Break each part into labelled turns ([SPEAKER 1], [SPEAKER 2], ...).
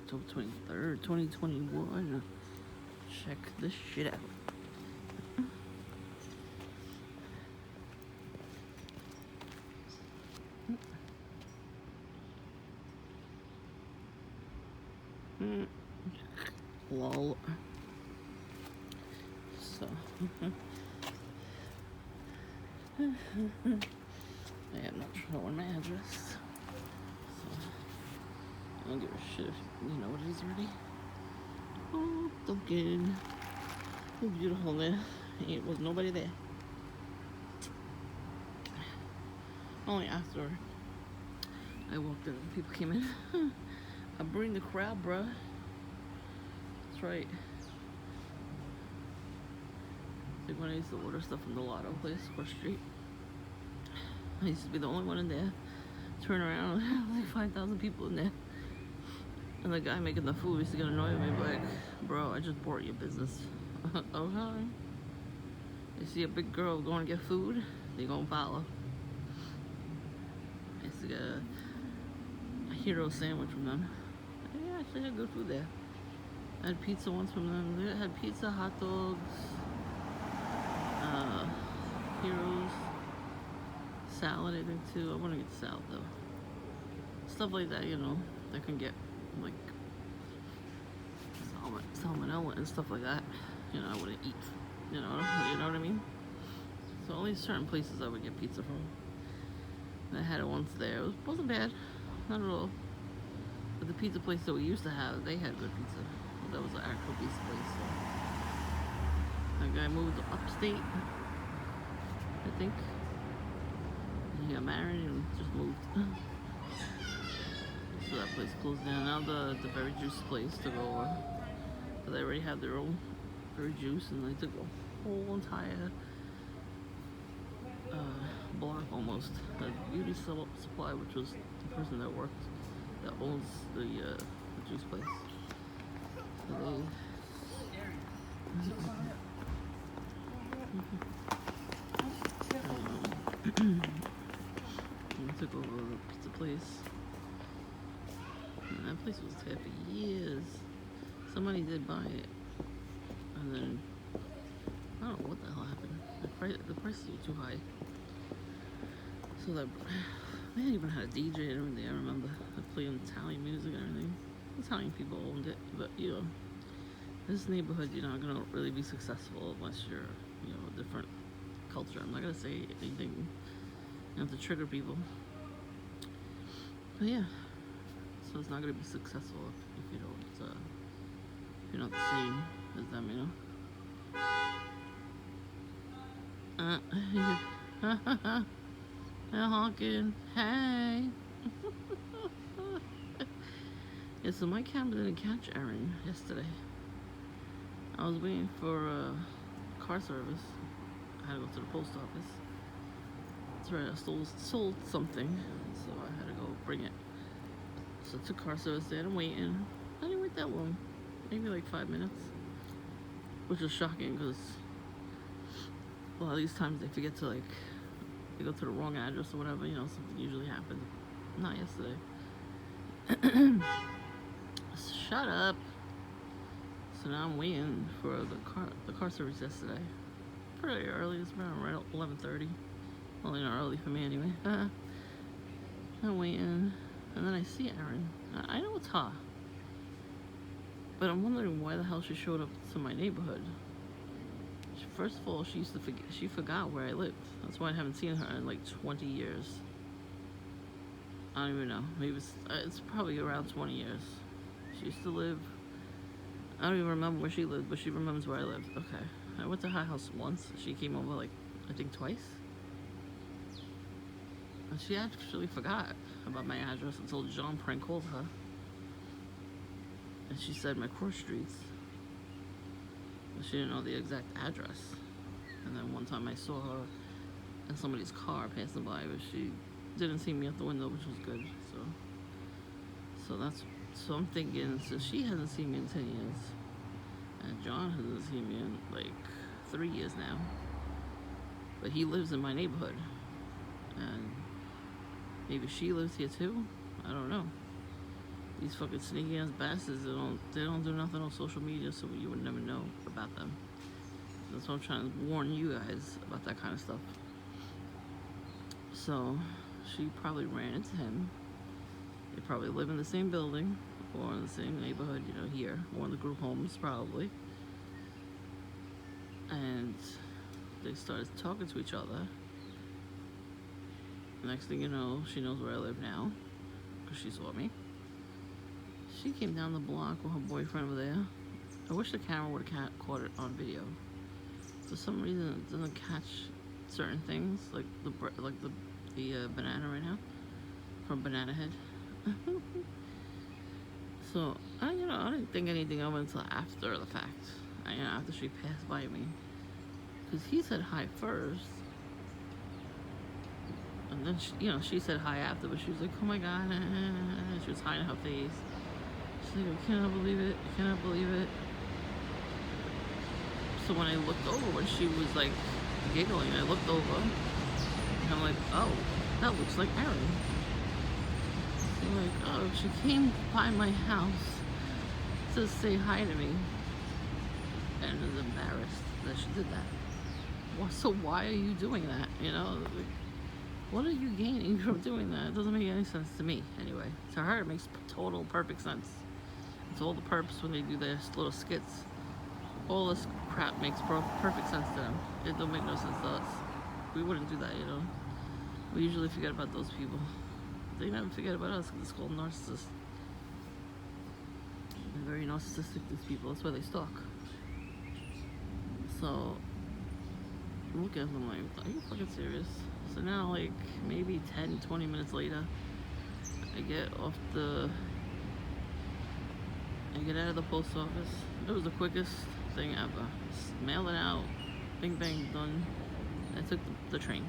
[SPEAKER 1] October 23rd, 2021. Check this shit out. Lol. So, I am not showing my address. So, I don't give a shit if you know what it is already. Oh, Stalking. Oh, beautiful there. It was nobody there. Only after I walked in and people came in. I bring the crowd, bruh. That's right. Like when I used to order stuff from the lotto place across the street, I used to be the only one in there. Turn around, like 5,000 people in there. And the guy making the food used to get annoyed with me, like, bro, I just bought your business. Okay. You see a big girl going to get food, they gonna follow. I used to get a hero sandwich from them. Yeah, actually had good food there. I had pizza once from them. They had pizza, hot dogs, heroes, salad, I think too. I want to get salad though. Stuff like that, you know, that can get like salmonella and stuff like that. You know, I wouldn't eat. You know what I mean? So only certain places I would get pizza from. And I had it once there. It wasn't bad, not at all. But the pizza place that we used to have, they had good pizza. That was an actual pizza place. So. That guy moved to upstate, I think. And he got married and just moved. So that place closed down. Now the Berry Juice place took over. But they already had their own berry juice, and they took a whole entire block almost. The beauty supply, which was the person that owns the juice place. So they took over the pizza place. And that place was there for years. Somebody did buy it, and then I don't know what the hell happened. The prices were too high. So that they even had a DJ and everything. I remember they played Italian music and everything. Italian people owned it, but you know, this neighborhood, you're not gonna really be successful unless you're, you know, a different culture. I'm not gonna say anything, you have to trigger people. But yeah, so it's not gonna be successful if you don't, if you're not the same as them, you know. They're honking. Hey. Yeah, so my camera didn't catch Erin yesterday. I was waiting for car service. I had to go to the post office. That's right, I sold something, so I had to go bring it. So I took car service there and I'm waiting. I didn't wait that long, maybe like 5 minutes, which was shocking because a lot of these times they forget to they go to the wrong address or whatever, you know, something usually happens. Not yesterday. Shut up. So now I'm waiting for the car service yesterday. Pretty early, it's around 11:30. Well, you know, early for me anyway. I'm waiting, and then I see Erin. I know it's her, but I'm wondering why the hell she showed up to my neighborhood. First of all, she forgot where I lived. That's why I haven't seen her in like 20 years. I don't even know. Maybe it's probably around 20 years. She used to live, I don't even remember where she lived, but she remembers where I lived. Okay. I went to her house once. She came over like, I think twice. And she actually forgot about my address until John prank called her. And she said my cross streets. But she didn't know the exact address. And then one time I saw her in somebody's car passing by, but she didn't see me at the window, which was good. So I'm thinking, so she hasn't seen me in 10 years, and John hasn't seen me in like 3 years now. But he lives in my neighborhood, and maybe she lives here too. I don't know. These fucking sneaky ass bastards, they don't do nothing on social media, so you would never know about them. That's why I'm trying to warn you guys about that kind of stuff. So she probably ran into him. They probably live in the same building or in the same neighborhood, you know, here, or in the group homes probably. And they started talking to each other. Next thing you know, she knows where I live now because she saw me. She came down the block with her boyfriend over there. I wish the camera would have caught it on video. For some reason, it doesn't catch certain things, like the banana right now from Banana Head. So I didn't think anything of it until after the fact. After she passed by me, because he said hi first, and then she said hi after, but she was like, "Oh my god," she was hiding her face. She's like, "I cannot believe it! I cannot believe it!" So when I looked over, when she was like giggling, I looked over, and I'm like, "Oh, that looks like Erin." So like, oh, she came by my house to say hi to me, and was embarrassed that she did that. Well, so why are you doing that? Like, what are you gaining from doing that? It doesn't make any sense to me, anyway. To her, it makes total perfect sense. It's all the purpose when they do their little skits. All this crap makes perfect sense to them. It don't make no sense to us. We wouldn't do that, We usually forget about those people. They never forget about us because it's called narcissists. They're very narcissistic, these people. That's why they stalk. So, look at them like, are you fucking serious? So now, like, maybe 10, 20 minutes later, I get out of the post office. It was the quickest thing ever. Mail it out, bing bang, done. I took the train.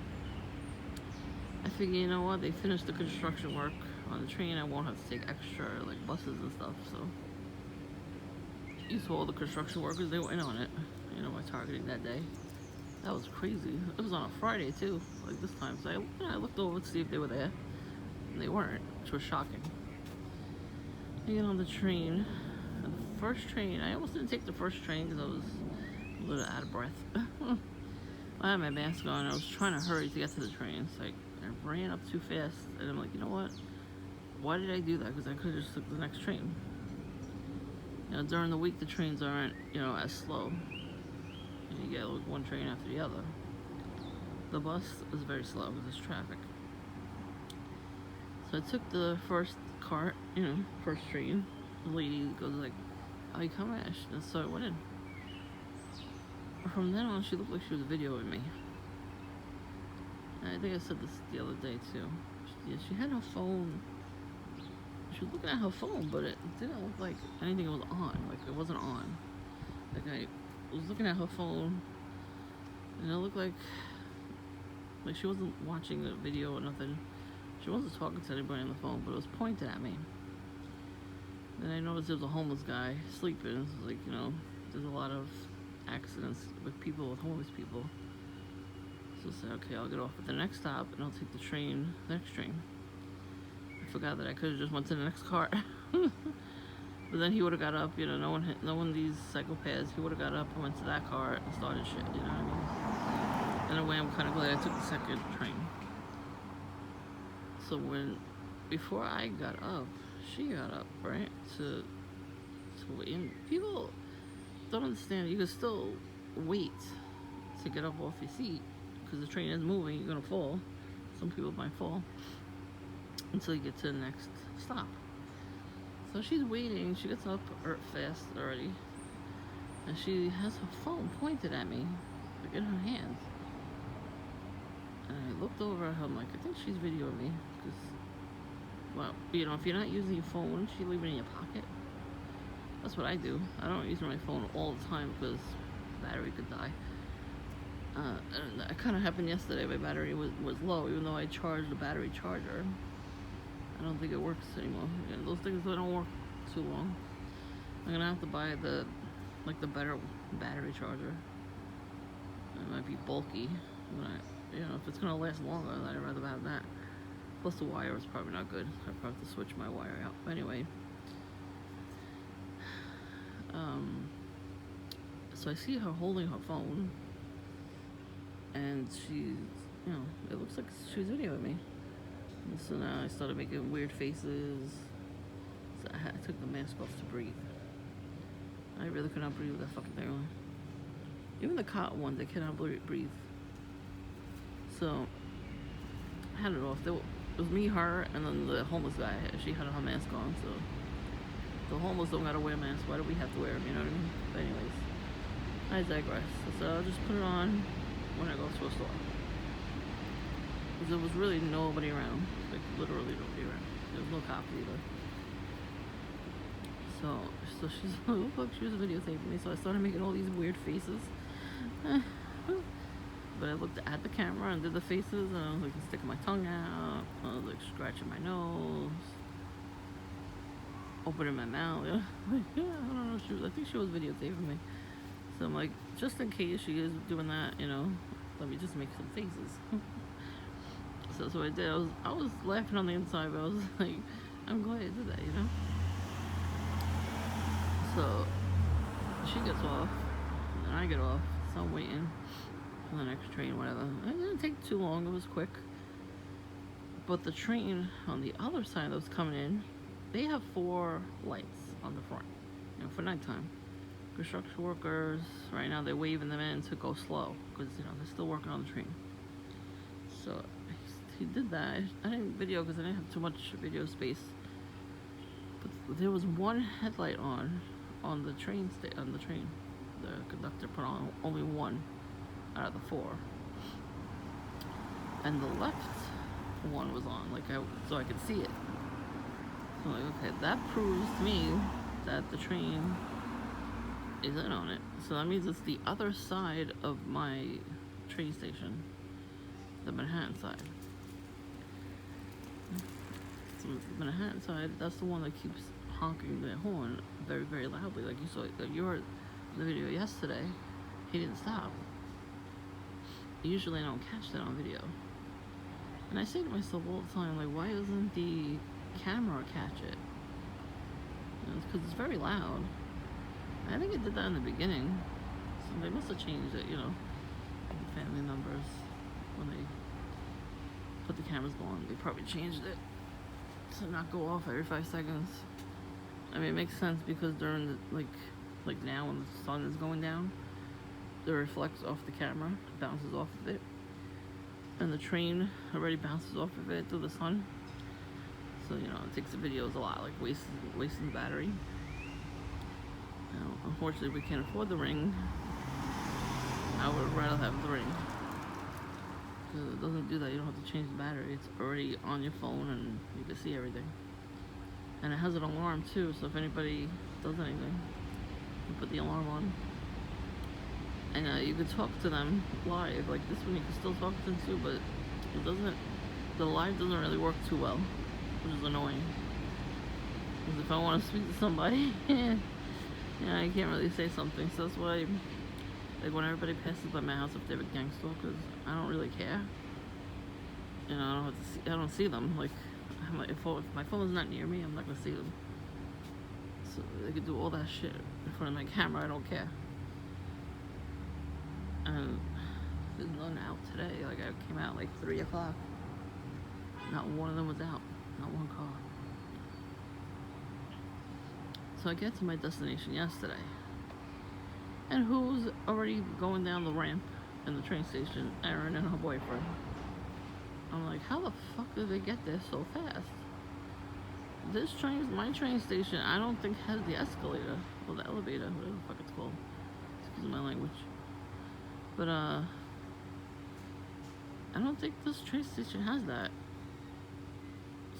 [SPEAKER 1] I figured, you know what, they finished the construction work on the train. I won't have to take extra, like, buses and stuff, so. You saw all the construction workers, they were in on it, by targeting that day. That was crazy. It was on a Friday, too, like this time. So I looked over to see if they were there, and they weren't, which was shocking. I get on the train. The first train, I almost didn't take the first train because I was a little out of breath. I had my mask on, and I was trying to hurry to get to the train. So I ran up too fast, and I'm like, you know what? Why did I do that? Because I could have just took the next train. During the week, the trains aren't, as slow. And you get like one train after the other. The bus is very slow because there's traffic. So I took the first cart, first train. The lady goes like, "How you coming?" And so I went in. From then on, she looked like she was videoing me. And I think I said this the other day too. She had her phone. She was looking at her phone, but it didn't look like anything was on. Like, it wasn't on. Like, I was looking at her phone, and it looked like she wasn't watching the video or nothing. She wasn't talking to anybody on the phone, but it was pointed at me. Then I noticed there was a homeless guy sleeping. So like, there's a lot of accidents with homeless people. So I said, okay, I'll get off at the next stop, and I'll take the next train. I forgot that I could have just went to the next cart. But then he would have got up, no one these psychopaths, he would have got up and went to that cart and started shit, you know what I mean? In a way, I'm kind of glad I took the second train. So before I got up, she got up, right? To wait. And people don't understand, you can still wait to get up off your seat because the train is moving, you're gonna fall. Some people might fall until you get to the next stop. So she's waiting, she gets up fast already, and she has her phone pointed at me, like in her hands. And I looked over at her, I'm like, I think she's videoing me, because, well, if you're not using your phone, wouldn't you leave it in your pocket? That's what I do. I don't use my phone all the time because the battery could die. And that kind of happened yesterday. My battery was low, even though I charged the battery charger. I don't think it works anymore. Those things, they don't work too long. I'm gonna have to buy the better battery charger. It might be bulky, but if it's gonna last longer, I'd rather have that. Plus the wire is probably not good. I probably have to switch my wire out. But anyway, So I see her holding her phone, and she's, it looks like she's videoing me. And so now I started making weird faces. So I took the mask off to breathe. I really could not breathe with that fucking thing on. Even the cot ones, they cannot breathe. So I had it off. It was me, her, and then the homeless guy. She had her mask on, so the homeless don't gotta wear masks. Why do we have to wear them? You know what I mean? But anyways, I digress. So I'll just put it on when I go to a store. Because there was really nobody around. Like, literally nobody around. There was no cops either. So she's like, oh, look, she was videotaping me. So I started making all these weird faces. But I looked at the camera and did the faces, and I was like sticking my tongue out. I was like scratching my nose, opening my mouth. I don't know. I think she was videotaping me. So I'm like, just in case she is doing that, let me just make some faces. So that's what I did. I was laughing on the inside, but I was like, I'm glad I did that, So she gets off, and I get off. So I'm waiting for the next train, whatever. It didn't take too long. It was quick. But the train on the other side that was coming in, they have 4 lights on the front, for nighttime. Construction workers, right now they're waving them in to go slow because, they're still working on the train. So he did that. I didn't video because I didn't have too much video space. But there was one headlight on the train. The conductor put on only one out of the 4, and the left one was on, so I could see it. So I'm like, okay, that proves to me that the train is in on it. So that means it's the other side of my train station, the Manhattan side. So the Manhattan side, that's the one that keeps honking the horn very, very loudly. Like you saw, you heard the video yesterday. He didn't stop. Usually I don't catch that on video. And I say to myself all the time, like, why doesn't the camera catch it? It's because it's very loud. I think it did that in the beginning. So they must have changed it, the family members, when they put the cameras on, they probably changed it to not go off every 5 seconds. I mean, it makes sense because during the, like now when the sun is going down, it reflects off the camera, bounces off of it, and the train already bounces off of it through the sun. So it takes the videos a lot, like wasting the battery. Unfortunately, we can't afford the ring. I would rather have the ring because it doesn't do that. You don't have to change the battery. It's already on your phone and you can see everything. And it has an alarm too, so if anybody does anything, you put the alarm on. And you can talk to them live. Like this one, you can still talk to them too, but the live doesn't really work too well, which is annoying. Because if I want to speak to somebody, I can't really say something. So that's why, like when everybody passes by my house, if they're gang stalkers, I don't really care. I don't see them. Like, if my phone is not near me, I'm not gonna see them. So they could do all that shit in front of my camera. I don't care. And there's none out today. Like I came out like 3 o'clock. Not one of them was out. Not one car. So I get to my destination yesterday. And who's already going down the ramp in the train station? Erin and her boyfriend. I'm like, how the fuck did they get there so fast? My train station, I don't think has the escalator or the elevator, whatever the fuck it's called. Excuse my language. But I don't think this train station has that.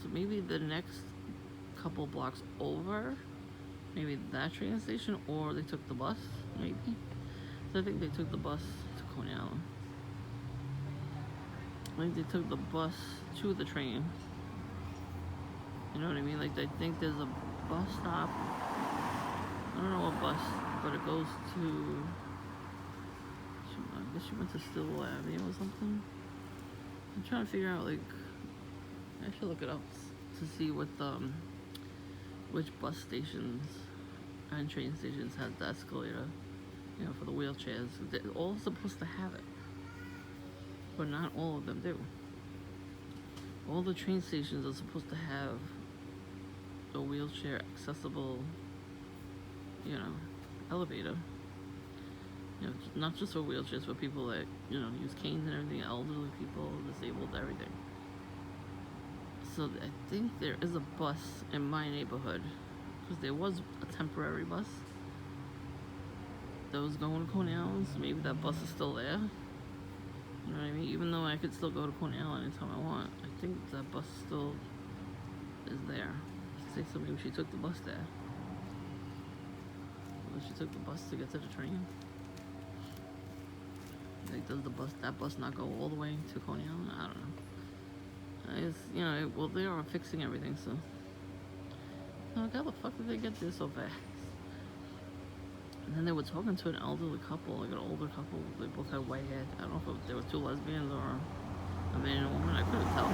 [SPEAKER 1] So maybe the next couple blocks over, maybe that train station, or they took the bus, maybe. So I think they took the bus to Coney Island. I think they took the bus to the train. You know what I mean? Like, I think there's a bus stop. I don't know what bus, but it goes to, I guess she went to Stillwell Avenue or something. I'm trying to figure out, like, I should look it up to see what which bus stations And train stations have the escalator, for the wheelchairs. They're all supposed to have it, but not all of them do. All the train stations are supposed to have a wheelchair accessible, you know, elevator. Not just for wheelchairs, for people that, use canes and everything, elderly people, disabled, everything. So I think there is a bus in my neighborhood, because there was a temporary bus that was going to Cornell, so maybe that bus is still there. You know what I mean? Even though I could still go to Cornell anytime I want, I think that bus still is there. Say so maybe she took the bus there. Or she took the bus to get to the train. Like, does that bus not go all the way to Cornell? I don't know. Well, they are fixing everything, so. Like, how the fuck did they get there so fast? And then they were talking to an elderly couple, like an older couple. They both had white hair. I don't know if they were two lesbians or a man and a woman. I couldn't tell.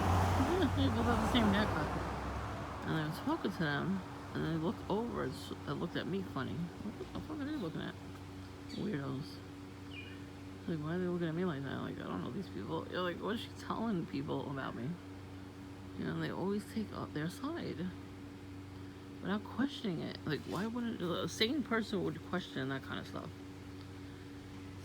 [SPEAKER 1] They both had the same haircut. And I was talking to them, and they looked over and looked at me funny. What the fuck are they looking at? Weirdos. Like, why are they looking at me like that? Like, I don't know these people. You're like, what is she telling people about me? They always take up their side without questioning it. Like, why wouldn't a sane person would question that kind of stuff?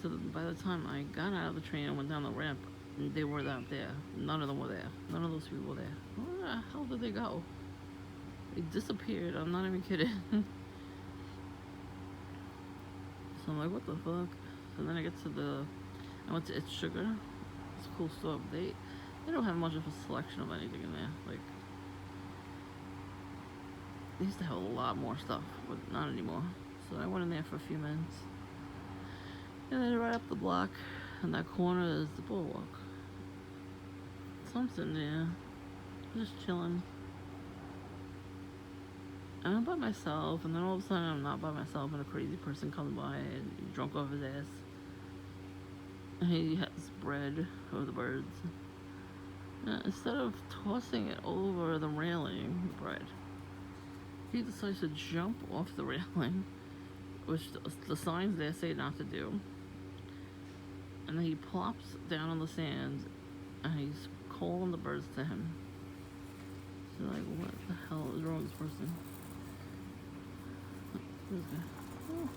[SPEAKER 1] So by the time I got out of the train and went down the ramp, they were not there. None of them were there. None of those people were there. Where the hell did they go? They disappeared. I'm not even kidding. So I'm like, what the fuck? So then I went to It's Sugar. It's a cool store. They don't have much of a selection of anything in there. Like, they used to have a lot more stuff, but not anymore. So I went in there for a few minutes. And then right up the block, in that corner is the boardwalk. So I'm sitting there, just chilling. And I'm by myself, and then all of a sudden I'm not by myself, and a crazy person comes by and drunk off his ass. And he has bread for the birds. And instead of tossing it over the railing, bread, he decides to jump off the railing, which the signs there say not to do. And then he plops down on the sand, and he's calling the birds to him. So like, what the hell is wrong with this person? Who's this guy? Oh.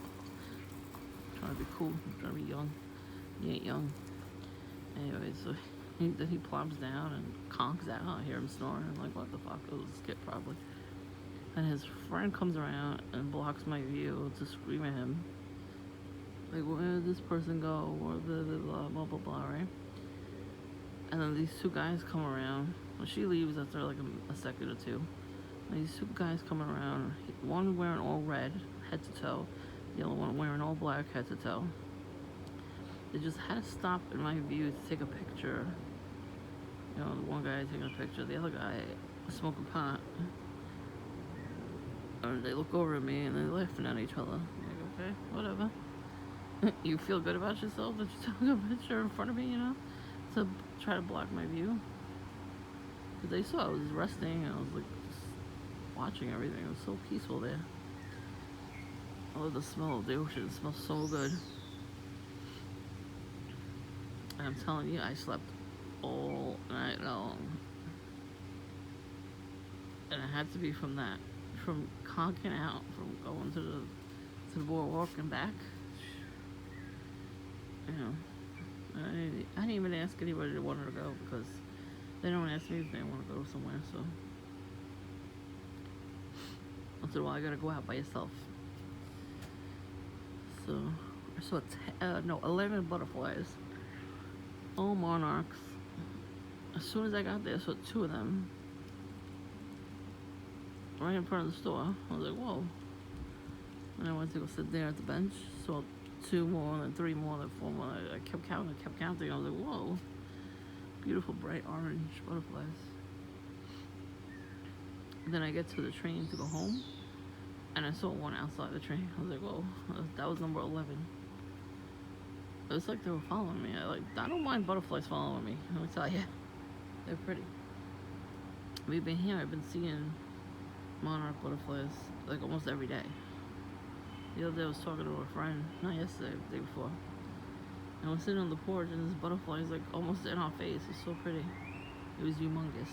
[SPEAKER 1] Trying to be cool, trying to be young. He ain't young. Anyway, so he plops down and conks out. I hear him snoring. I'm like, what the fuck? It was a skip, probably. And his friend comes around and blocks my view to scream at him. Like, where did this person go? Or blah, blah, blah, blah, blah, right? And then these two guys come around. Well, she leaves after like a second or two. And these two guys come around. One wearing all red, head to toe. The other one wearing all black, head to toe. They just had to stop in my view to take a picture. The one guy taking a picture, the other guy smoking pot. And they look over at me and they're laughing at each other. I'm like, okay, whatever. You feel good about yourself that you took a picture in front of me, to try to block my view? Because they saw I was resting and I was like just watching everything. It was so peaceful there. I love the smell of the ocean. It smells so good. And I'm telling you, I slept all night long. And it had to be from that. From conking out, from going to the boardwalk and back. I didn't even ask anybody that wanted to go, because they don't ask me if they want to go somewhere, so. Once in a while, I gotta go out by yourself. So, I saw 11 butterflies. All monarchs. As soon as I got there, I saw 2 of them. Right in front of the store. I was like, whoa. And I went to go sit there at the bench. Saw 2 more, then 3 more, then 4 more. I kept counting. I was like, whoa. Beautiful, bright orange butterflies. And then I get to the train to go home. And I saw one outside the train. I was like, whoa. That was number 11. It was like they were following me. I don't mind butterflies following me. Let me tell you. They're pretty. We've been here. I've been seeing monarch butterflies like almost every day. The other day I was talking to a friend, not yesterday, the day before. And I was sitting on the porch and this butterfly is like almost in our face. It's so pretty. It was humongous.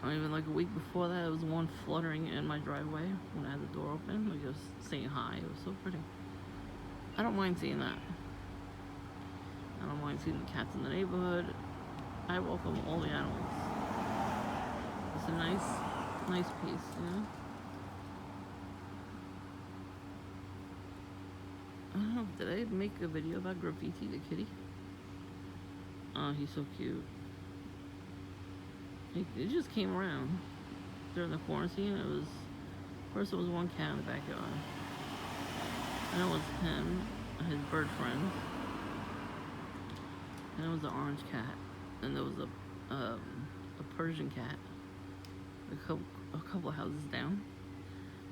[SPEAKER 1] Or even like a week before that, it was one fluttering in my driveway when I had the door open. Like it was saying hi. It was so pretty. I don't mind seeing that. I don't mind seeing the cats in the neighborhood. I welcome all the animals. It's a nice piece, you know? I don't know, did I make a video about Graffiti the kitty? Oh, he's so cute. He just came around during the quarantine. First it was one cat in the backyard. And it was him, his bird friend. And it was an orange cat. And there was a Persian cat. A couple of houses down.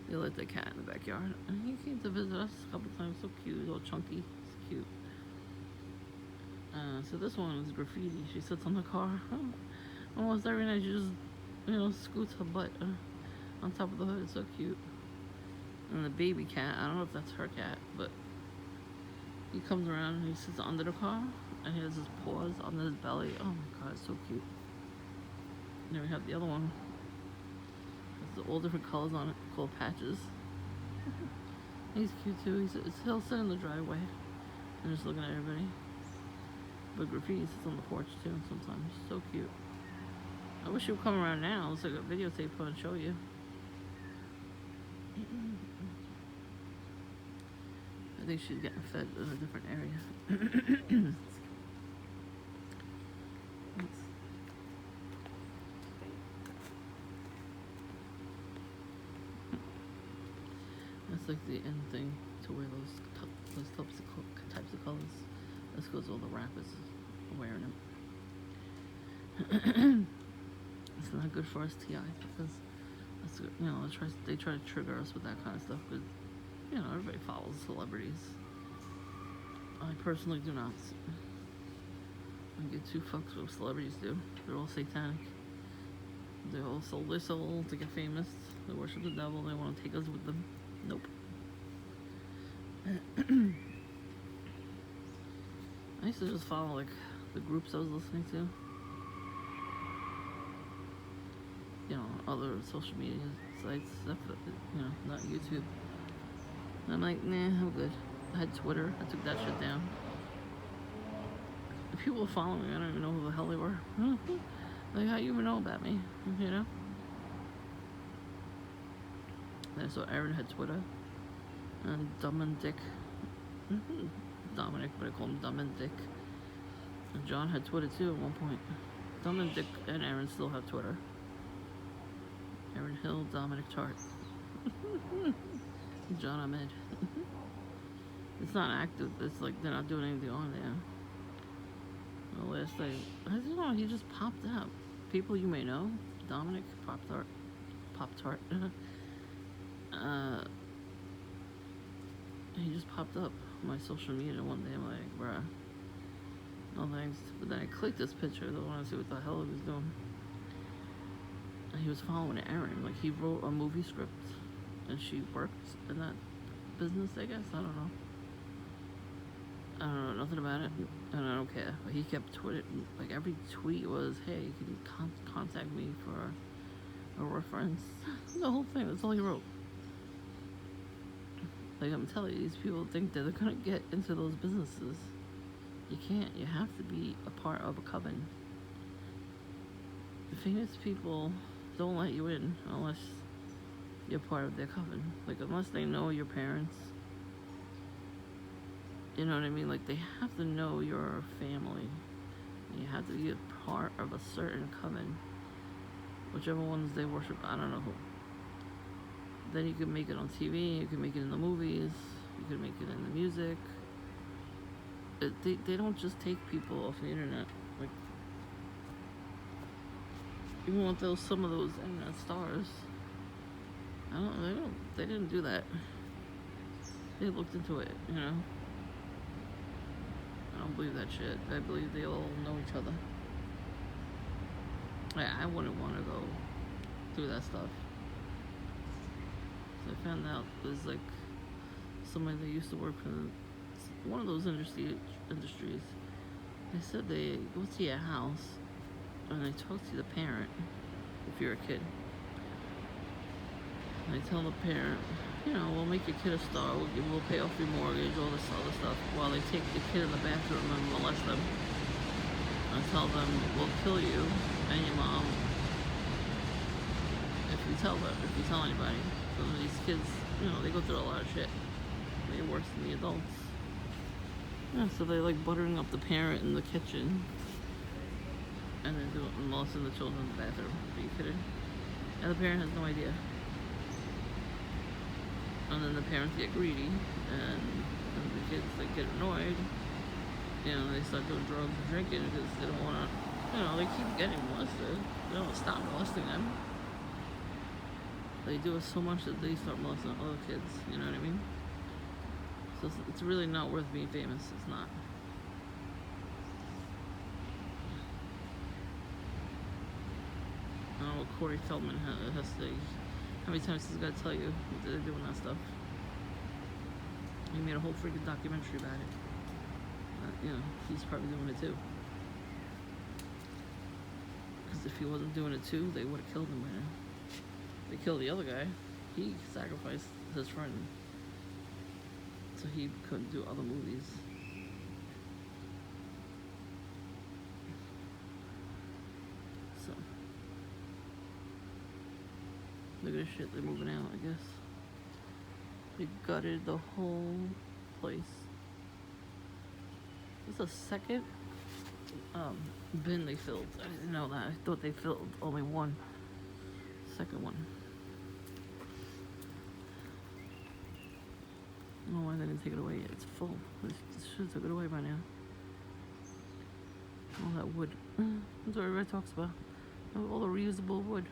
[SPEAKER 1] They let the cat in the backyard. And he came to visit us a couple times. So cute, all chunky. It's cute. So this one is Graffiti. She sits on the car. Almost every night she just, scoots her butt on top of the hood. It's so cute. And the baby cat, I don't know if that's her cat, but he comes around and he sits under the car and he has his paws under his belly. Oh my god, it's so cute. And then we have the other one. It's all different colors on it, called Patches. He's cute too. He'll sit in the driveway and just looking at everybody. But Graffiti sits on the porch too sometimes. So cute. I wish she would come around now. It's like a videotape her and show you. I think she's getting fed in a different area. That's like the end thing to wear those types of colors. That's because all the rappers are wearing them. It's not good for us TI because that's, they try to trigger us with that kind of stuff because everybody follows celebrities. I personally do not. I get too fucks what celebrities do. They're all satanic. They all sold their soul to get famous. They worship the devil. They want to take us with them. Nope. I used to just follow like the groups I was listening to. Other social media sites, stuff, not YouTube. And I'm like, nah, I'm good. I had Twitter. I took that shit down. The people following me, I don't even know who the hell they were. Like, how you even know about me? And so Aaron had Twitter. And Dumb and Dick. Dominic, but I call him Dumb and Dick. And John had Twitter too at one point. Dumb and Dick and Aaron still have Twitter. Aaron Hill, Dominic Tart. John Ahmed. It's not active. It's like they're not doing anything on there. The last day, I don't know, he just popped up. People you may know. Dominic Pop Tart. He just popped up on my social media one day. I'm like, bruh, no thanks. But then I clicked this picture. I want to see what the hell he was doing. He was following Aaron. Like, he wrote a movie script and she worked in that business, I guess. I don't know nothing about it, and I don't care. But he kept tweeting, like every tweet was, hey, can you contact me for a reference? The whole thing, that's all he wrote. Like, I'm telling you, these people think that they're gonna get into those businesses. You can't. You have to be a part of a coven. The famous people don't let you in unless you're part of their coven. Like, unless they know your parents. You know what I mean? Like, they have to know your family. You have to be a part of a certain coven. Whichever ones they worship, I don't know who. Then you can make it on TV, you can make it in the movies, you can make it in the music. They don't just take people off the internet. Like, even with some of those internet stars, they didn't do that. They looked into it, I don't believe that shit. I believe they all know each other. I wouldn't want to go through that stuff. I found out there's like somebody that used to work in one of those industries. They said they go to your house and they talk to the parent if you're a kid. And they tell the parent, we'll make your kid a star, we'll pay off your mortgage, all this other stuff, while they take the kid in the bathroom and molest them. And tell them, we'll kill you and your mom if you tell anybody. So these kids, they go through a lot of shit. They're worse than the adults. Yeah, so they like buttering up the parent in the kitchen and then molesting the children in the bathroom. Are you kidding? And the parent has no idea. And then the parents get greedy and the kids like get annoyed. They start doing drugs and drinking because they don't want to, they keep getting molested. They don't stop molesting them. They do it so much that they start molesting other kids, you know what I mean? So it's really not worth being famous. It's not. I don't know what Corey Feldman has to. How many times he's got to tell you that they're doing that stuff? He made a whole freaking documentary about it. He's probably doing it too. Because if he wasn't doing it too, they would have killed him by now. They killed the other guy. He sacrificed his friend so he couldn't do other movies. So look at this shit, they're moving out, I guess. They gutted the whole place. This is a second bin they filled. I didn't know that. I thought they filled only one. Second one. I don't know why they didn't take it away yet. It's full. They should have took it away by now. All that wood. That's what everybody talks about. All the reusable wood.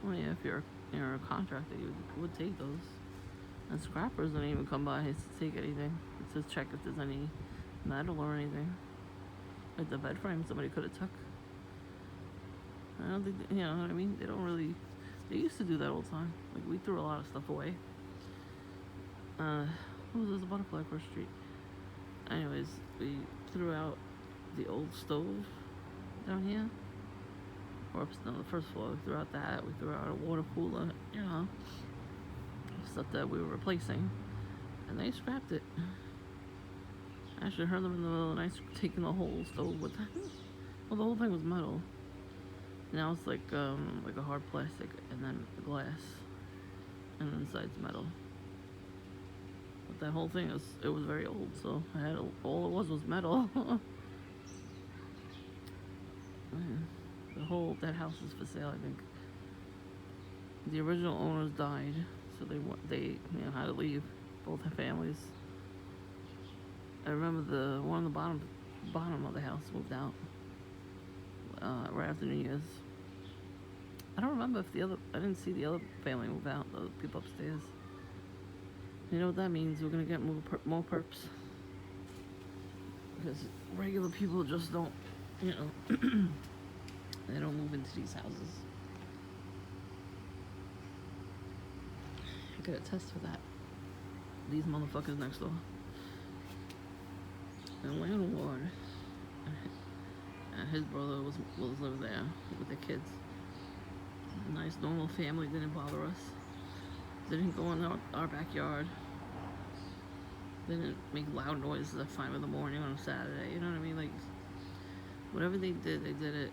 [SPEAKER 1] Well, yeah, if you're a contractor, you would take those. And scrappers don't even come by to take anything. It says check if there's any metal or anything. Like the bed frame somebody could have took. I don't think, you know what I mean? They don't really, they used to do that all the time. Like, we threw a lot of stuff away. What was this, a butterfly across the street? Anyways, we threw out the old stove down here. Or up on the first floor, we threw out that. We threw out a water cooler, stuff that we were replacing. And they scrapped it. I actually heard them in the middle of the night taking the whole stove with them. Well, the whole thing was metal. Now it's like a hard plastic and then glass. And the inside's metal. But that whole thing it was very old, so all it was metal. That house is for sale, I think. The original owners died, so they had to leave. Both their families. I remember the one on the bottom of the house moved out right after New Year's. I don't remember if I didn't see the other family move out, the people upstairs. You know what that means? We're gonna get more perps. Because regular people just don't, they don't move into these houses. I could attest for that. These motherfuckers next door. And landlord and his brother was living there with the kids. A nice normal family, didn't bother us. They didn't go in our backyard. They didn't make loud noises at 5 in the morning on a Saturday. You know what I mean? Like, whatever they did it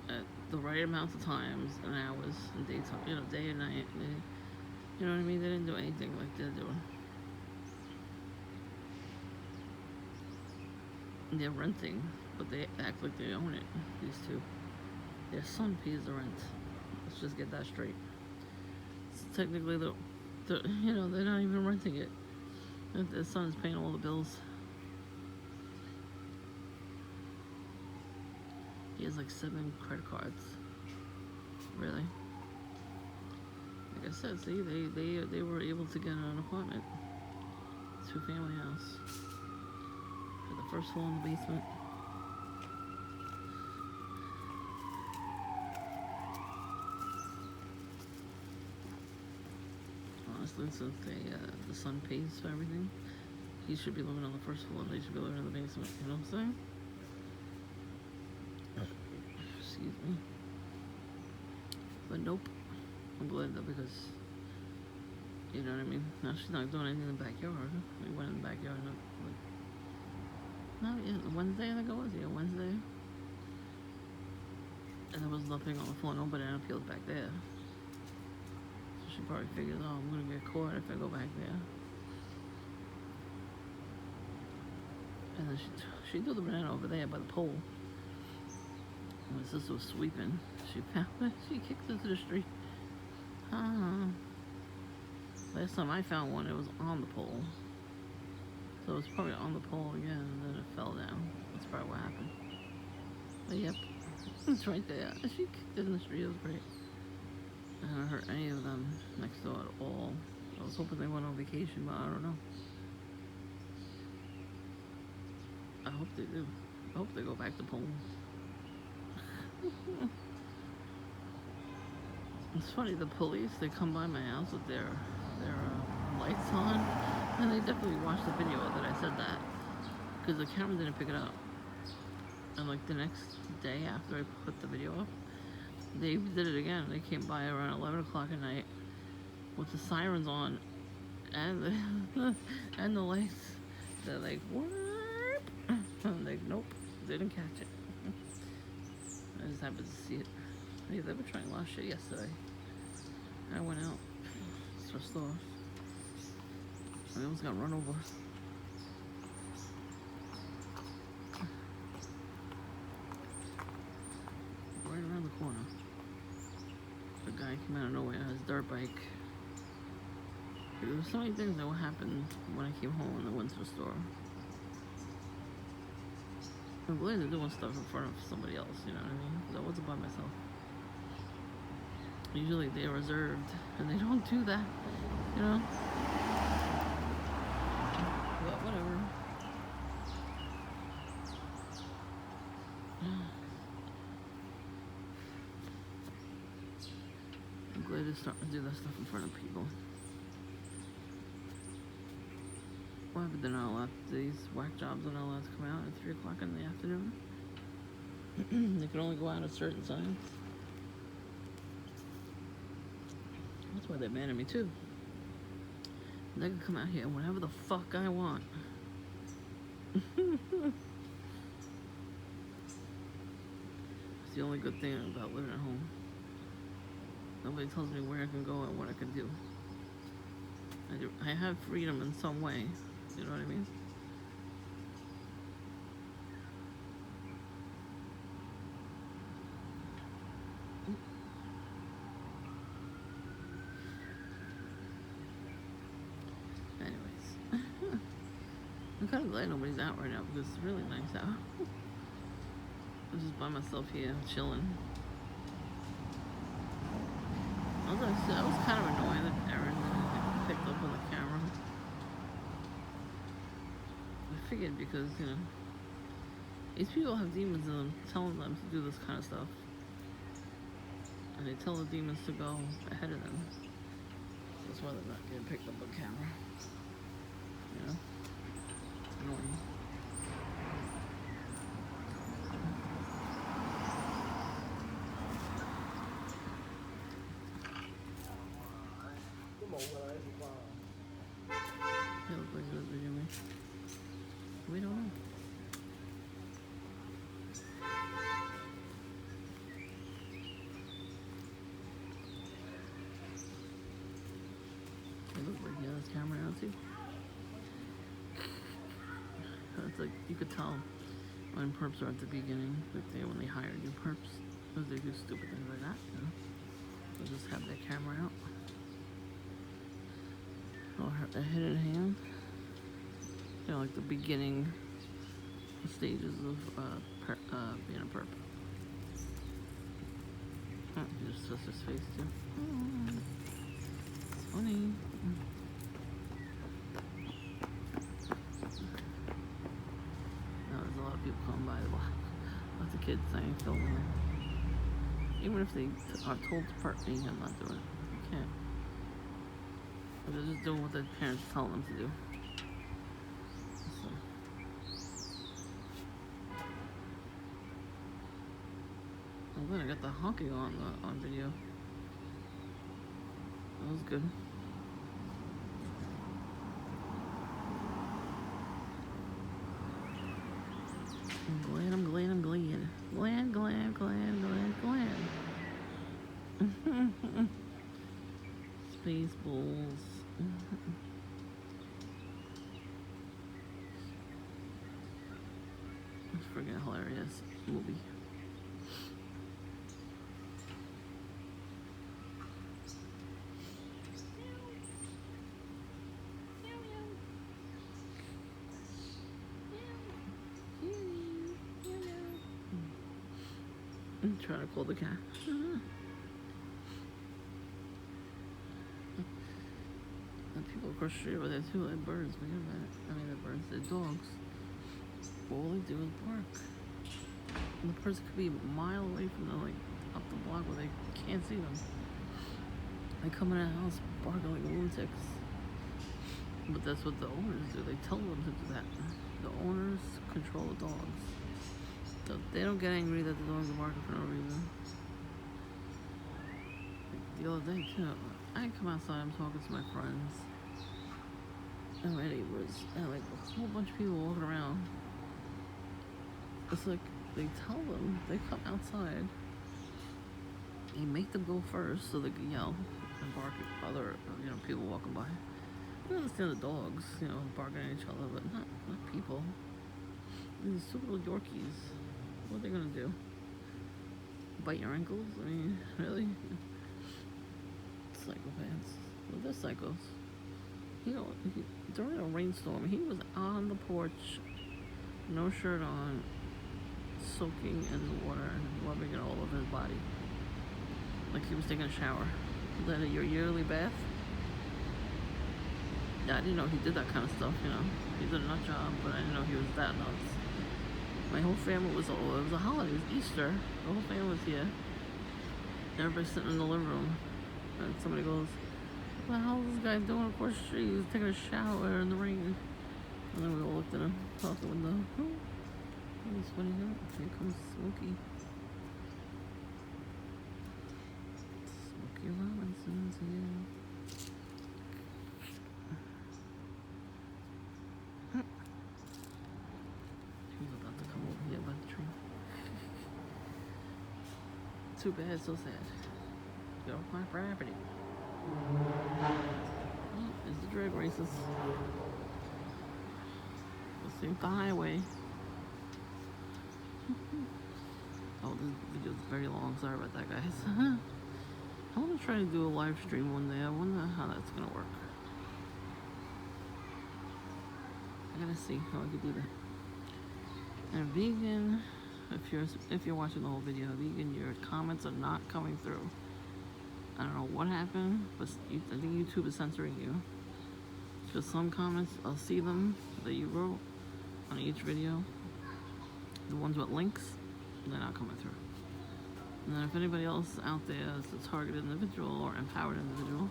[SPEAKER 1] at the right amount of times and hours and daytime, day and night. You know what I mean? They didn't do anything like they're doing. They're renting, but they act like they own it, these two. Their son pays the rent. Let's just get that straight. So technically, they're not even renting it. Their son's paying all the bills. He has like 7 credit cards. Really? Like I said, see, they were able to get an apartment. 2-family house. For the first floor in the basement. honestly, since the son pays for everything, he should be living on the first floor and they should be living in the basement. You know what I'm saying? Excuse me. But nope. I'm glad though because, you know what I mean? Now she's not doing anything in the backyard. We went in the backyard and like, no, yeah, Wednesday I think it was. Yeah, Wednesday. And there was nothing on the floor. Nobody peeled back there. So she probably figured, oh, I'm gonna get caught if I go back there. And then she threw the banana over there by the pole. My sister was sweeping. She found it. She kicked it to the street. Last time I found one, it was on the pole. So it was probably on the pole again, and then it fell down. That's probably what happened. But yep, it's right there. She kicked it in the street. It was great. I haven't heard any of them next door at all. I was hoping they went on vacation, but I don't know. I hope they do. I hope they go back to Poland. It's funny, the police, they come by my house with their lights on, and they definitely watched the video that I said that, because the camera didn't pick it up. And like the next day after I put the video up, they did it again. They came by around 11 o'clock at night with the sirens on and and the lights. They're like, what? I'm like, nope, didn't catch it. I just happened to see it. Hey, they were trying a lot of shit yesterday. I went out, stressed off. I almost got run over. Right around the corner. The guy came out of nowhere on his dirt bike. There were so many things that would happen when I came home and I went to the store. I'm glad they're doing stuff in front of somebody else, you know what I mean? Because I wasn't by myself. Usually they're reserved, and they don't do that, you know? But whatever. I'm glad they're starting to do that stuff in front of people. Why but they're not allowed, these whack jobs are not allowed to come out at 3 o'clock in the afternoon? They can only go out at certain times. That's why they're mad at me too. They can come out here whenever the fuck I want. It's the only good thing about living at home. Nobody tells me where I can go and what I can do. I have freedom in some way. You know what I mean? Anyways. I'm kind of glad nobody's out right now because it's really nice out. I'm just by myself here, chilling. I was kind of annoyed that Erin didn't pick up on the camera. I figured because, you know, these people have demons in them telling them to do this kind of stuff. And they tell the demons to go ahead of them. That's why they're not getting picked up on camera. You know? It's annoying. They look like those video me. We don't know. They look like he has camera now too. It's like you could tell when perps are at the beginning, like when they hire new perps, because they do stupid things like that. You know? They'll just have their camera out. Or a hidden hand. You know, like the beginning stages of being a perp. Oh, he just twists his face too. Oh, it's funny. Now there's a lot of people coming by the block. Lots of kids saying filming them. Even if they are told to park me, I'm not doing it. I can't. They're just doing what their parents tell them to do. So. I'm glad I got the honking on video. That was good. I'm glad. Space balls. It's freaking hilarious movie. I'm trying to call the cat. The people across the street over there too, like birds, man. I mean, the birds, they're dogs. All they do is bark. And the person could be a mile away from them, like up the block where they can't see them. They come in the house barking like lunatics. But that's what the owners do. They tell them to do that. The owners control the dogs. So they don't get angry that the dogs are barking for no reason. Like the other day too, I come outside, I'm talking to my friends and my neighbors, and like a whole bunch of people walking around. It's like they tell them, they come outside, you make them go first so they can yell and bark at other, people walking by. I understand the dogs, barking at each other, but not people. These stupid little Yorkies. What are they gonna do? Bite your ankles? I mean, really? Psychopaths. Well, they're psychos. During a rainstorm, he was on the porch, no shirt on, soaking in water and rubbing it all over his body. Like he was taking a shower. Is that your yearly bath? Yeah, I didn't know he did that kind of stuff, He did a nut job, but I didn't know he was that nuts. My whole family it was a holiday, it was Easter. The whole family was here. Everybody's sitting in the living room. And somebody goes, what the hell is this guy doing across the street? He's taking a shower in the rain. And then we all looked at him, out the window. Oh, he's funny now. Here comes Smokey. Smokey Robinson's here. He's about to come over here by the tree. Too bad, so sad. Get off my property. Oh, it's the drag races. Let's see the highway. Oh, this video's very long. Sorry about that, guys. I want to try to do a live stream one day. I wonder how that's gonna work. I gotta see how I could do that. And vegan, if you're watching the whole video, vegan, your comments are not coming through. I don't know what happened, but I think YouTube is censoring you. Because some comments, I'll see them that you wrote on each video. The ones with links, they're not coming through. And then if anybody else out there is a targeted individual or empowered individual,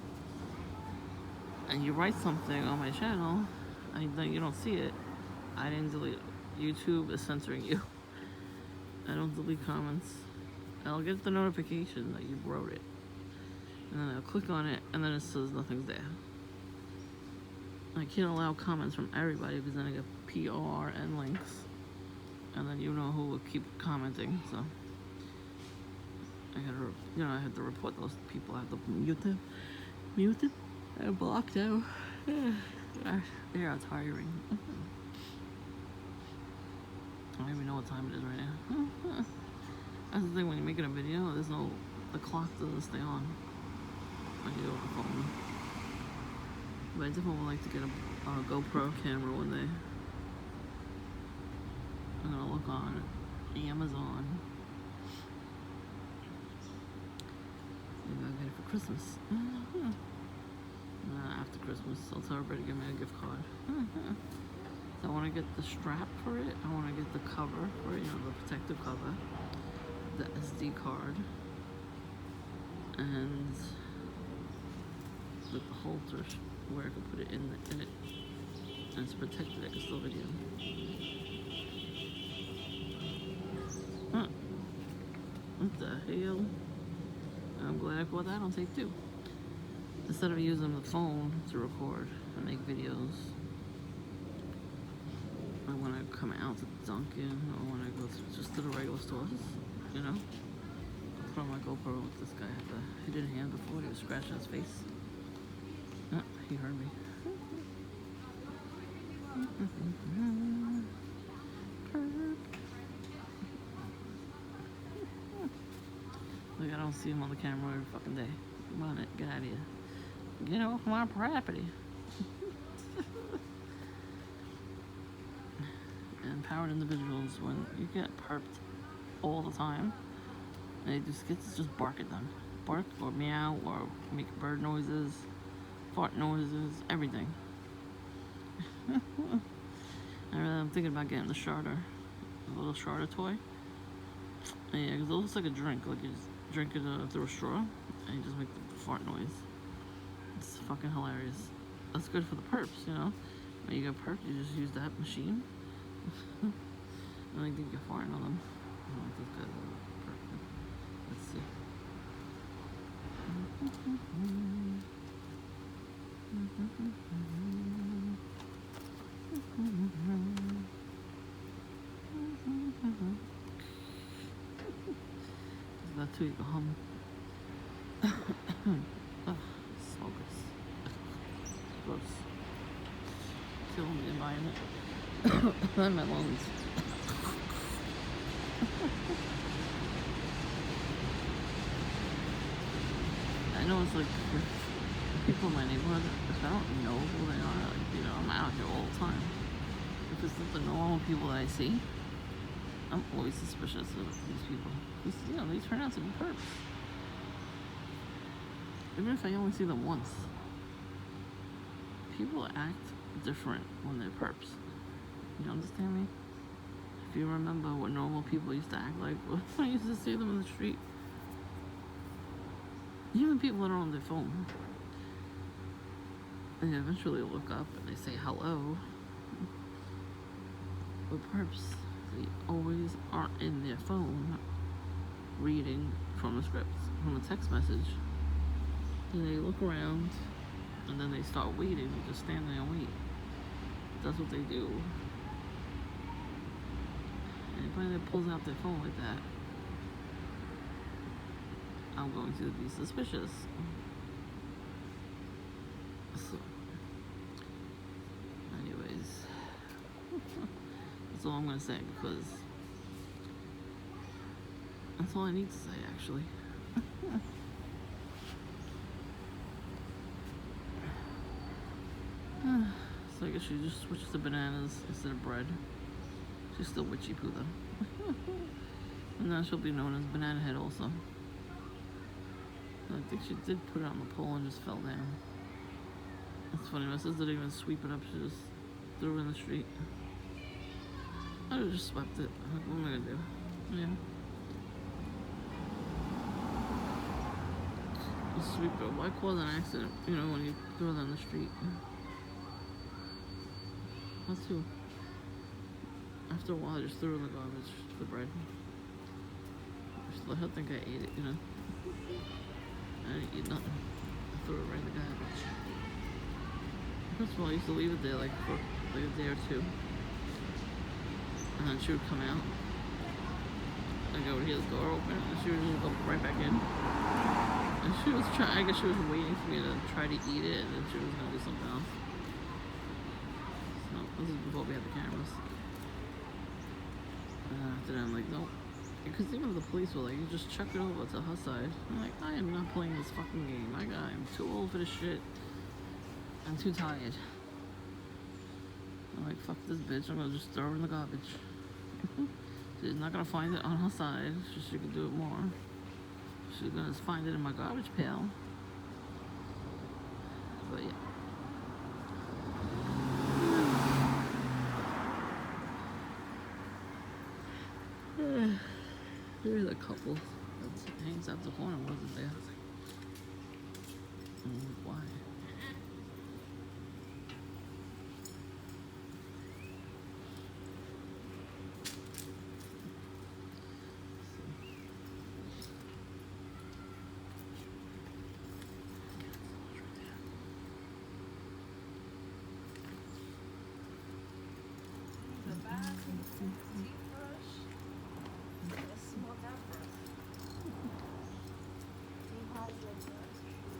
[SPEAKER 1] and you write something on my channel, and then you don't see it, I didn't delete it. YouTube is censoring you. I don't delete comments. I'll get the notification that you wrote it. And then I'll click on it, and then it says nothing's there. I can't allow comments from everybody because then I get PR and links. And then who will keep commenting, so. I gotta, I have to report those people. I have to mute them. And block them. They are tiring. I don't even know what time it is right now. That's the thing when you're making a video, the clock doesn't stay on. I do it on the phone. But I definitely would like to get a GoPro camera one day. I'm gonna look on Amazon. Maybe I'll get it for Christmas. After Christmas, I'll tell everybody to give me a gift card. I want to get the strap for it. I want to get the cover for it, the protective cover, the SD card, and the holder where I could put it in it, and it's protected. I can still video. Huh? What the hell? I'm glad I caught that on tape too. Instead of using the phone to record and make videos, I want to come out to Dunkin' or when I go just to the regular stores, you know. Put on my GoPro. This guy he didn't hand before. He was scratching his face. Oh, he heard me. Like I don't see him on the camera every fucking day. Come on, it, get out of here. Get off my property. Empowered individuals, when you get perped all the time, and they do skits, just bark at them. Bark or meow or make bird noises, fart noises, everything. I'm thinking about getting the Sharder, a little Sharder toy. Yeah, because it looks like a drink, like you just drink it through a straw, and you just make the fart noise. It's fucking hilarious. That's good for the perps, you know? When you get perped, you just use that machine. And I think you're farting on them. I don't know if this guy's a perp. Let's see. That too, you can hum. Oh, smokers. Gross. Killing the environment. And my lungs. I know it's like people in my neighborhood, if I don't know who they are, like, you know, I'm out here all the time. If it's not the normal people that I see, I'm always suspicious of these people. Because, you know, they turn out to be perps. Even if I only see them once. People act different when they're perps. You understand me? If you remember what normal people used to act like when I used to see them in the street. Even people that are on their phone. They eventually look up and they say hello. But perps, they always are in their phone reading from the scripts, from a text message. And they look around and then they start waiting. They just stand there and wait. That's what they do. Anybody that pulls out their phone like that, I'm going to be suspicious. So, anyways, that's all I'm going to say, because that's all I need to say, actually. So I guess she just switched to bananas instead of bread. She's still witchy poo though. And now she'll be known as Banana Head also. I think she did put it on the pole and just fell down. That's funny, my sister didn't even sweep it up, she just threw it in the street. I would've just swept it. What am I gonna do? Yeah. Just sweep it. Why cause an accident, you know, when you throw it on the street? That's too. After a while, I just threw it in the garbage, the bread. Just let her think I ate it, you know. I didn't eat nothing. I threw it right in the garbage. First of all, I used to leave it there like for like a day or two. And then she would come out. I'd go over here, the door open, and she would just go right back in. And she was I guess she was waiting for me to try to eat it, and then she was gonna do something else. So, this is before we had the cameras. After that, I'm like, nope. Because even the police were like, you just chuck it over to her side. I'm like, I am not playing this fucking game. I'm too old for this shit. I'm too tired. I'm like, fuck this bitch. I'm gonna just throw her in the garbage. She's not gonna find it on her side. She could do it more. She's gonna find it in my garbage pail. But yeah. There's a couple that hangs out the corner, wasn't there? Why?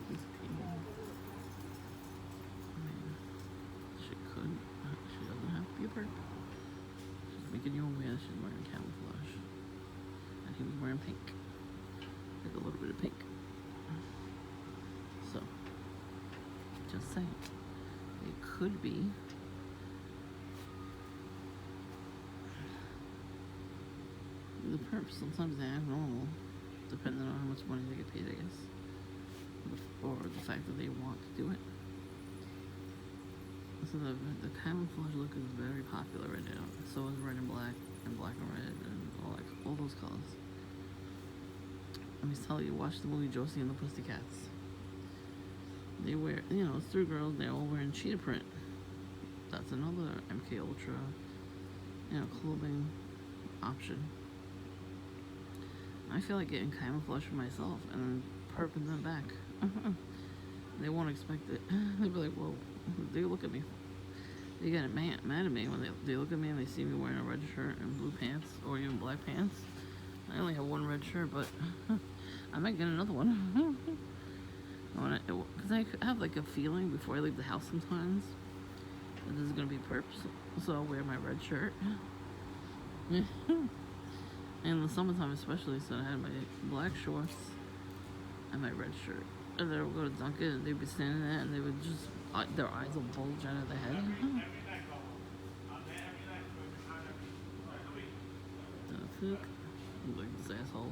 [SPEAKER 1] He's peeing. I mean, she could. She doesn't have to be a perp. She's making you aware that she's wearing camouflage. And he was wearing pink. Like a little bit of pink. So, just saying. It could be. The perps, sometimes they act normal, depending on how much money they get paid, I guess. Or the fact that they want to do it. So the camouflage look is very popular right now. So is red and black and red and all those colors. Let me tell you, watch the movie Josie and the Pussycats. They wear, it's 3 girls, they're all wearing cheetah print. That's another MK Ultra, clothing option. I feel like getting camouflage for myself and then perping them back. They won't expect it. They'll be like, whoa. They look at me. They get mad at me when they look at me and they see me wearing a red shirt and blue pants or even black pants. I only have one red shirt, but I might get another one. Because I have like a feeling before I leave the house sometimes that this is going to be perps. So I'll wear my red shirt. In the summertime especially, so I had my black shorts and my red shirt. And then I would go to Dunkin' and they'd be standing there and they would just, their eyes will bulge out of their head. That's it. Like this asshole.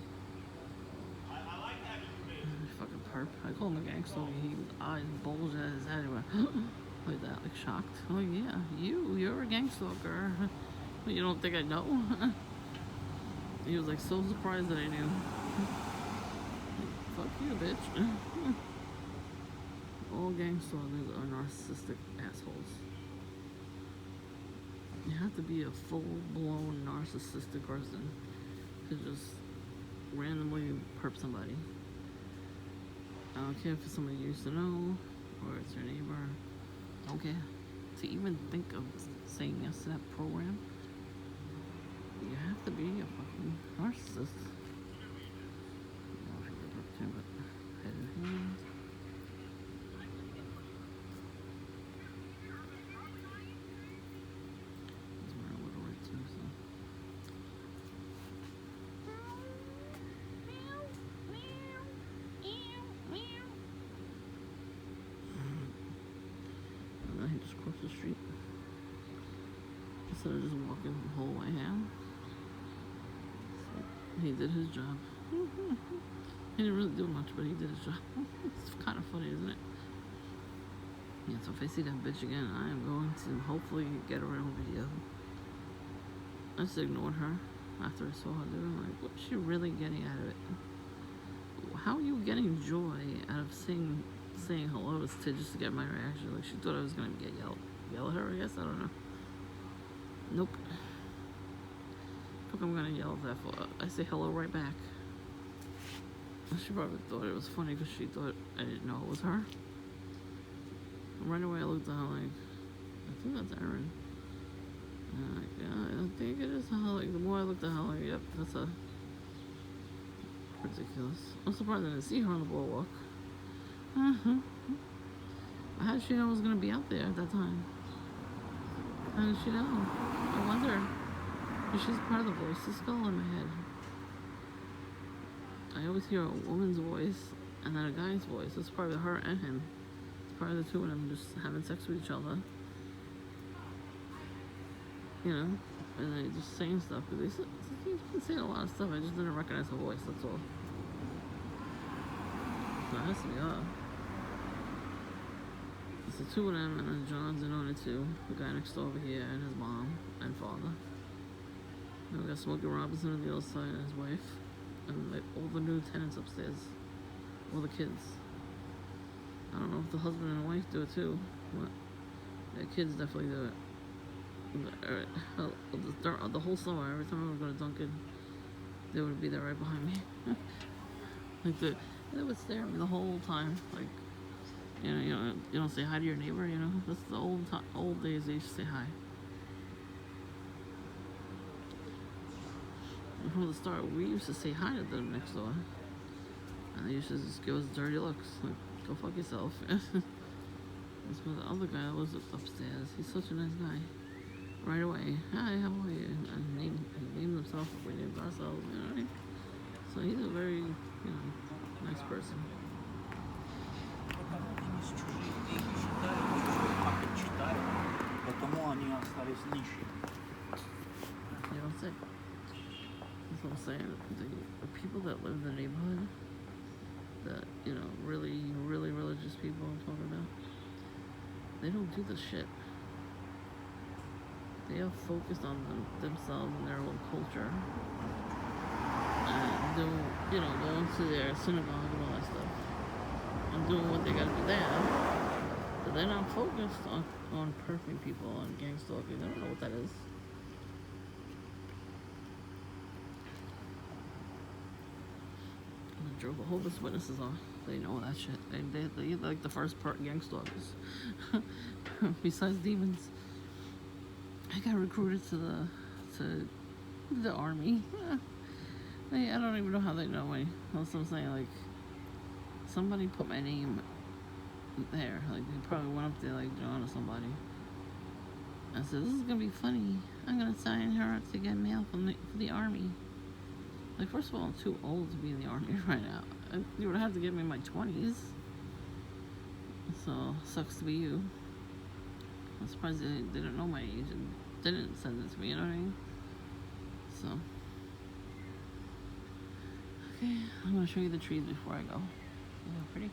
[SPEAKER 1] Fucking perp. I call him a gangster. His eyes bulged out of his head. He went like that, like shocked. Oh yeah, you're a gang stalker. You don't think I know? He was like so surprised that I knew. Fuck you, bitch. All gang stalkers are narcissistic assholes. You have to be a full-blown narcissistic person to just randomly perp somebody. I don't care if it's somebody you used to know or it's your neighbor. I don't care. To even think of saying yes to that program, you have to be a fucking narcissist. I should get up to, but head in hand. He's wearing a little red too, so. And then he just crossed the street instead of just walking the whole way home. He did his job. He didn't really do much, but he did his job. It's kind of funny, isn't it? Yeah, so if I see that bitch again, I am going to hopefully get her on video. I just ignored her after I saw her do it. I'm like, what's she really getting out of it? How are you getting joy out of saying hello just to get my reaction? Like, she thought I was going to yell at her, I guess? I don't know. Nope. I'm gonna yell at that for. I say hello right back. She probably thought it was funny because she thought I didn't know it was her. And right away I looked at her like, I think that's Erin. And I'm like, yeah, I think it is her. Like, the more I looked at her, like, yep, that's a ridiculous. I'm surprised I didn't see her on the boardwalk. How did she know I was gonna be out there at that time? How did she know? I wonder. She's part of the voice, the skull in my head. I always hear a woman's voice and then a guy's voice. It's probably her and him. It's probably the two of them just having sex with each other. And they just saying stuff. Because he's been saying a lot of stuff. I just didn't recognize her voice, that's all. So it has to be her. It's the two of them, and then John's in on it too. The guy next door over here, and his mom and father. And we got Smokey Robinson on the other side and his wife. And like all the new tenants upstairs. All the kids. I don't know if the husband and wife do it too. But the kids definitely do it. The whole summer, every time I would go to Dunkin', they would be there right behind me. Like they would stare at me the whole time. Like, you don't say hi to your neighbor, That's the old days they used to say hi. from the start, we used to say hi to them next door. And they used to just give us dirty looks. Like, go fuck yourself. That's why the other guy lives upstairs. He's such a nice guy. Right away, hi, how are you? And he named himself, we named ourselves, you know what I mean? So he's a very, nice person. You know what I'm saying? That's what I'm saying. The people that live in the neighborhood, that, really, really religious people I'm talking about, they don't do the shit. They are focused on themselves and their own culture. And going to their synagogue and all that stuff. And doing what they gotta do there. But they're not focused on perking people, on gang stalking. They don't know what that is. And the Jehovah's Witnesses are. They know that shit. They're like the first part gang stalkers. Besides demons. I got recruited to the army. I don't even know how they know me. That's what I'm saying. Like, somebody put my name there. Like, they probably went up there, like, John or somebody. I said, this is gonna be funny. I'm gonna sign her up to get mail for the army. Like, first of all, I'm too old to be in the army right now. You would have to get me in my 20s. So, sucks to be you. I'm surprised they didn't know my age and didn't send it to me, you know what I mean? So, okay, I'm gonna show you the trees before I go. Pretty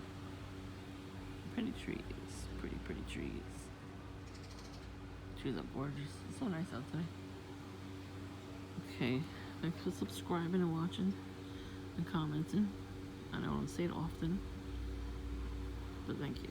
[SPEAKER 1] trees. Pretty trees. Trees are gorgeous. It's so nice out today. Okay, thanks for subscribing and watching and commenting. I know I don't say it often, but thank you.